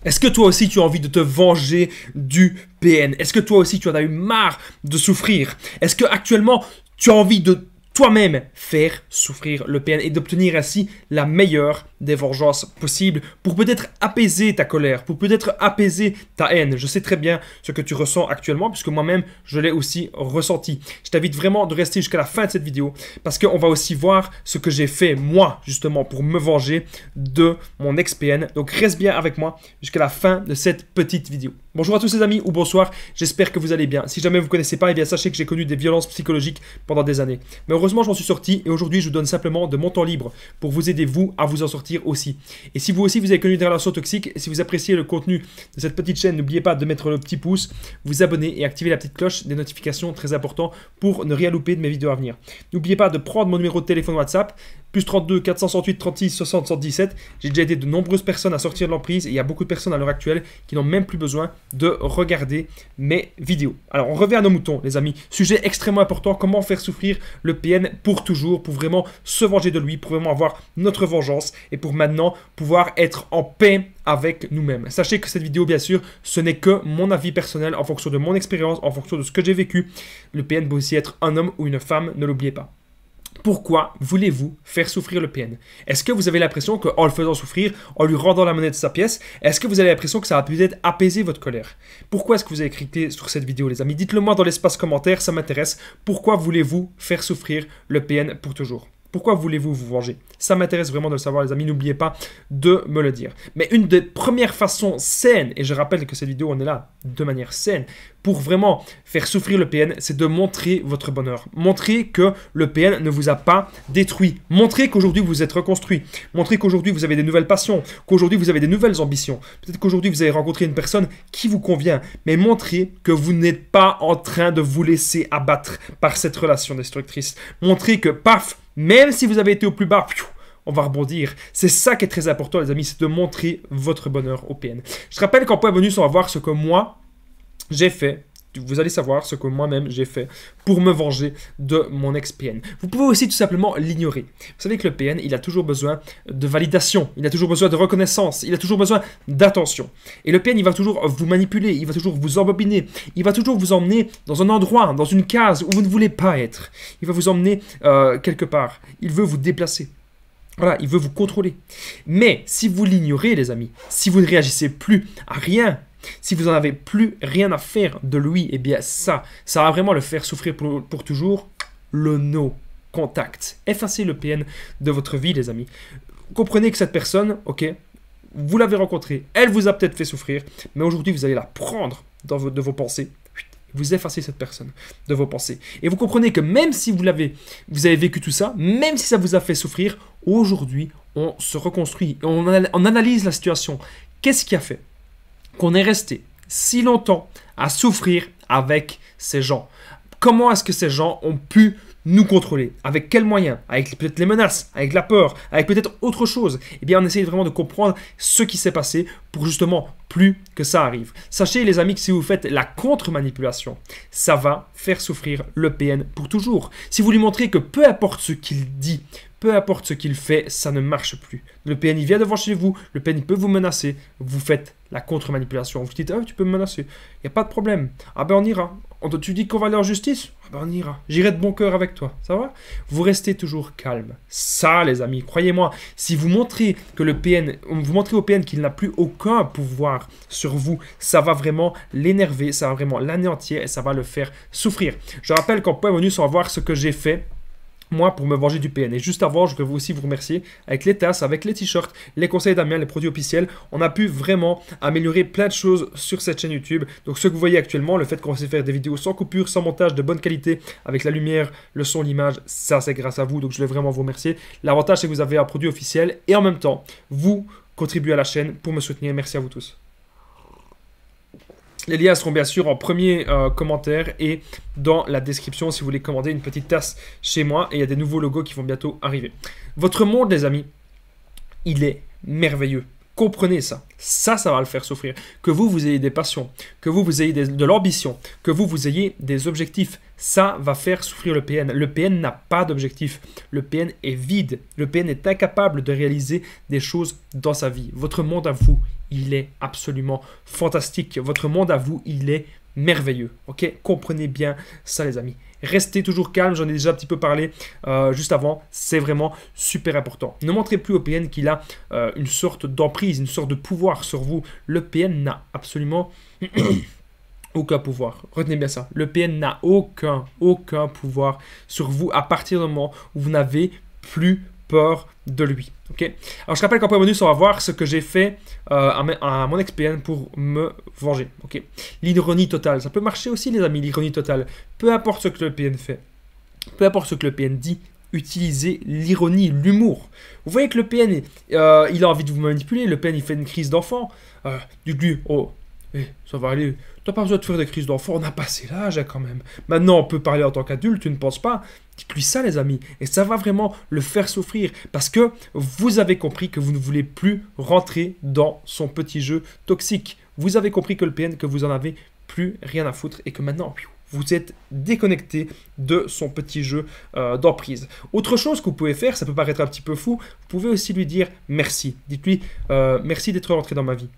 Est-ce que toi aussi tu as envie de te venger du PN? Est-ce que toi aussi tu en as eu marre de souffrir? Est-ce que actuellement tu as envie de toi-même faire souffrir le PN et d'obtenir ainsi la meilleure des vengeances possibles pour peut-être apaiser ta colère, pour peut-être apaiser ta haine? Je sais très bien ce que tu ressens actuellement puisque moi-même je l'ai aussi ressenti. Je t'invite vraiment de rester jusqu'à la fin de cette vidéo parce qu'on va aussi voir ce que j'ai fait moi justement pour me venger de mon ex-PN. Donc reste bien avec moi jusqu'à la fin de cette petite vidéo. Bonjour à tous les amis ou bonsoir, j'espère que vous allez bien. Si jamais vous ne connaissez pas, eh bien sachez que j'ai connu des violences psychologiques pendant des années. Mais heureusement je m'en suis sorti et aujourd'hui je vous donne simplement de mon temps libre pour vous aider vous à vous en sortir aussi. Et si vous aussi vous avez connu des relations toxiques, et si vous appréciez le contenu de cette petite chaîne, n'oubliez pas de mettre le petit pouce, vous abonner et activer la petite cloche des notifications, très important pour ne rien louper de mes vidéos à venir. N'oubliez pas de prendre mon numéro de téléphone WhatsApp, plus 32 468 36 60 117. J'ai déjà aidé de nombreuses personnes à sortir de l'emprise et il y a beaucoup de personnes à l'heure actuelle qui n'ont même plus besoin de regarder mes vidéos. Alors on revient à nos moutons les amis, sujet extrêmement important, comment faire souffrir le PN pour toujours, pour vraiment se venger de lui, pour vraiment avoir notre vengeance et pour maintenant pouvoir être en paix avec nous-mêmes. Sachez que cette vidéo bien sûr ce n'est que mon avis personnel en fonction de mon expérience, en fonction de ce que j'ai vécu. Le PN peut aussi être un homme ou une femme, ne l'oubliez pas. Pourquoi voulez-vous faire souffrir le PN? Est-ce que vous avez l'impression qu'en le faisant souffrir, en lui rendant la monnaie de sa pièce, est-ce que vous avez l'impression que ça va peut-être apaiser votre colère? Pourquoi est-ce que vous avez cliqué sur cette vidéo les amis? Dites-le moi dans l'espace commentaire, ça m'intéresse. Pourquoi voulez-vous faire souffrir le PN pour toujours? Pourquoi voulez-vous vous venger? Ça m'intéresse vraiment de le savoir les amis, n'oubliez pas de me le dire. Mais une des premières façons saines, et je rappelle que cette vidéo on est là de manière saine, pour vraiment faire souffrir le PN, c'est de montrer votre bonheur. Montrer que le PN ne vous a pas détruit. Montrer qu'aujourd'hui vous êtes reconstruit. Montrer qu'aujourd'hui vous avez des nouvelles passions, qu'aujourd'hui vous avez des nouvelles ambitions. Peut-être qu'aujourd'hui vous avez rencontré une personne qui vous convient, mais montrer que vous n'êtes pas en train de vous laisser abattre par cette relation destructrice. Montrer que, paf, même si vous avez été au plus bas, on va rebondir. C'est ça qui est très important les amis, c'est de montrer votre bonheur au PN. Je te rappelle qu'en point bonus, on va voir ce que moi, j'ai fait. Vous allez savoir ce que moi-même j'ai fait pour me venger de mon ex-PN. Vous pouvez aussi tout simplement l'ignorer. Vous savez que le PN, il a toujours besoin de validation, il a toujours besoin de reconnaissance, il a toujours besoin d'attention. Et le PN, il va toujours vous manipuler, il va toujours vous embobiner, il va toujours vous emmener dans un endroit, dans une case où vous ne voulez pas être. Il va vous emmener quelque part, il veut vous déplacer. Voilà, il veut vous contrôler. Mais si vous l'ignorez les amis, si vous ne réagissez plus à rien, si vous n'en avez plus rien à faire de lui, eh bien ça va vraiment le faire souffrir pour toujours. Le no contact. Effacez le PN de votre vie, les amis. Comprenez que cette personne, ok, vous l'avez rencontrée, elle vous a peut-être fait souffrir, mais aujourd'hui vous allez la prendre de vos pensées. Vous effacez cette personne de vos pensées. Et vous comprenez que même si vous avez vécu tout ça, même si ça vous a fait souffrir, aujourd'hui on se reconstruit, on analyse la situation. Qu'est-ce qui a fait qu'on est resté si longtemps à souffrir avec ces gens? Comment est-ce que ces gens ont pu nous contrôler? Avec quels moyens? Avec peut-être les menaces, avec la peur, avec peut-être autre chose? Eh bien, on essaye vraiment de comprendre ce qui s'est passé pour justement plus que ça arrive. Sachez les amis que si vous faites la contre-manipulation, ça va faire souffrir le PN pour toujours. Si vous lui montrez que peu importe ce qu'il dit, peu importe ce qu'il fait, ça ne marche plus. Le PN, il vient devant chez vous, le PN, il peut vous menacer, vous faites la contre-manipulation. Vous dites, ah, tu peux me menacer, il n'y a pas de problème. Ah ben on ira. Tu dis qu'on va aller en justice? Ah ben on ira. J'irai de bon cœur avec toi, ça va? Vous restez toujours calme. Ça les amis, croyez-moi, si vous montrez que le PN, vous montrez au PN qu'il n'a plus aucun pouvoir sur vous, ça va vraiment l'énerver, ça va vraiment l'anéantir et ça va le faire souffrir. Je rappelle qu'en point bonus, on va voir ce que j'ai fait moi pour me venger du PN. Et juste avant, je voudrais aussi vous remercier avec les tasses, avec les t-shirts, les conseils d'Amien, les produits officiels. On a pu vraiment améliorer plein de choses sur cette chaîne YouTube. Donc ce que vous voyez actuellement, le fait qu'on sait faire des vidéos sans coupure, sans montage, de bonne qualité, avec la lumière, le son, l'image, ça c'est grâce à vous. Donc je voulais vraiment vous remercier. L'avantage c'est que vous avez un produit officiel et en même temps, vous contribuez à la chaîne pour me soutenir. Merci à vous tous. Les liens seront bien sûr en premier commentaire et dans la description si vous voulez commander une petite tasse chez moi. Et il y a des nouveaux logos qui vont bientôt arriver. Votre monde, les amis, il est merveilleux. Comprenez ça. Ça va le faire souffrir. Que vous ayez des passions, que vous ayez de l'ambition, que vous ayez des objectifs, ça va faire souffrir le PN. Le PN n'a pas d'objectif. Le PN est vide. Le PN est incapable de réaliser des choses dans sa vie. Votre monde à vous, il est absolument fantastique. Votre monde à vous, il est merveilleux. Ok, comprenez bien ça, les amis. Restez toujours calme, j'en ai déjà un petit peu parlé juste avant, c'est vraiment super important. Ne montrez plus au PN qu'il a une sorte d'emprise, une sorte de pouvoir sur vous. Le PN n'a absolument aucun pouvoir. Retenez bien ça. Le PN n'a aucun pouvoir sur vous à partir du moment où vous n'avez plus peur de lui. Ok. Alors je rappelle qu'en point bonus, on va voir ce que j'ai fait à mon ex-PN pour me venger. Ok. L'ironie totale, ça peut marcher aussi, les amis. L'ironie totale. Peu importe ce que le PN fait, peu importe ce que le PN dit, utilisez l'ironie, l'humour. Vous voyez que le PN, il a envie de vous manipuler. Le PN, il fait une crise d'enfant. Dites-lui, oh, ça va aller. Tu n'as pas besoin de faire des crises d'enfant, on a passé l'âge quand même. Maintenant, on peut parler en tant qu'adulte, tu ne penses pas? Dites-lui ça, les amis. Et ça va vraiment le faire souffrir. Parce que vous avez compris que vous ne voulez plus rentrer dans son petit jeu toxique. Vous avez compris que le PN, que vous en avez plus rien à foutre. Et que maintenant, vous êtes déconnecté de son petit jeu d'emprise. Autre chose que vous pouvez faire, ça peut paraître un petit peu fou, vous pouvez aussi lui dire merci. Dites-lui merci d'être rentré dans ma vie.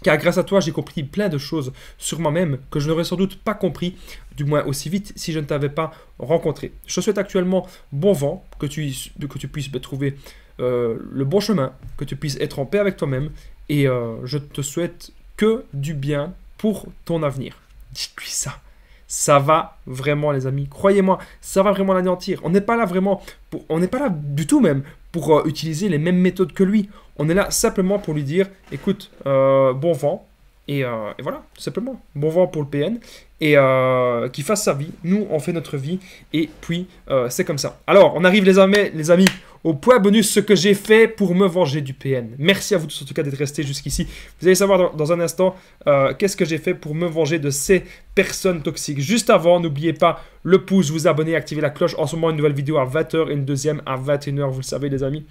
Car grâce à toi, j'ai compris plein de choses sur moi-même que je n'aurais sans doute pas compris, du moins aussi vite, si je ne t'avais pas rencontré. Je te souhaite actuellement bon vent, que tu puisses trouver le bon chemin, que tu puisses être en paix avec toi-même, et je te souhaite que du bien pour ton avenir. Dites-lui ça. Ça va vraiment, les amis. Croyez-moi, ça va vraiment l'anéantir. On n'est pas là vraiment, on n'est pas là du tout même pour utiliser les mêmes méthodes que lui. On est là simplement pour lui dire, écoute, bon vent. Et voilà, tout simplement. Bon vent pour le PN. Et qu'il fasse sa vie. Nous, on fait notre vie. Et puis, c'est comme ça. Alors, on arrive, les amis, au point bonus, ce que j'ai fait pour me venger du PN. Merci à vous tous, en tout cas, d'être restés jusqu'ici. Vous allez savoir dans un instant qu'est-ce que j'ai fait pour me venger de ces personnes toxiques. Juste avant, n'oubliez pas le pouce, vous abonner, activer la cloche. En ce moment, une nouvelle vidéo à 20h et une deuxième à 21h. Vous le savez, les amis.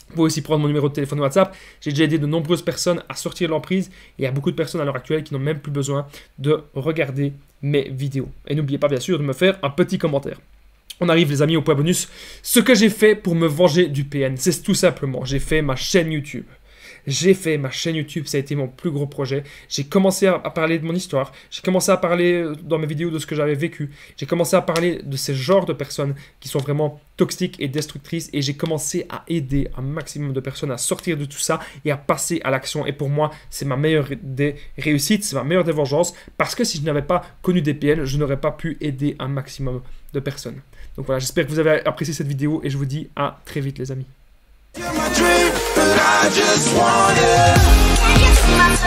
Vous pouvez aussi prendre mon numéro de téléphone WhatsApp. J'ai déjà aidé de nombreuses personnes à sortir de l'emprise. Et il y a beaucoup de personnes à l'heure actuelle qui n'ont même plus besoin de regarder mes vidéos. Et n'oubliez pas, bien sûr, de me faire un petit commentaire. On arrive, les amis, au point bonus. Ce que j'ai fait pour me venger du PN, c'est tout simplement, j'ai fait ma chaîne YouTube. J'ai fait ma chaîne YouTube, ça a été mon plus gros projet. J'ai commencé à parler de mon histoire. J'ai commencé à parler dans mes vidéos de ce que j'avais vécu. J'ai commencé à parler de ces genres de personnes qui sont vraiment toxiques et destructrices. Et j'ai commencé à aider un maximum de personnes à sortir de tout ça et à passer à l'action. Et pour moi, c'est ma meilleure des réussites, c'est ma meilleure des vengeances. Parce que si je n'avais pas connu des PN, je n'aurais pas pu aider un maximum de personnes. Donc voilà, j'espère que vous avez apprécié cette vidéo et je vous dis à très vite, les amis. You're my dream, but I just want it.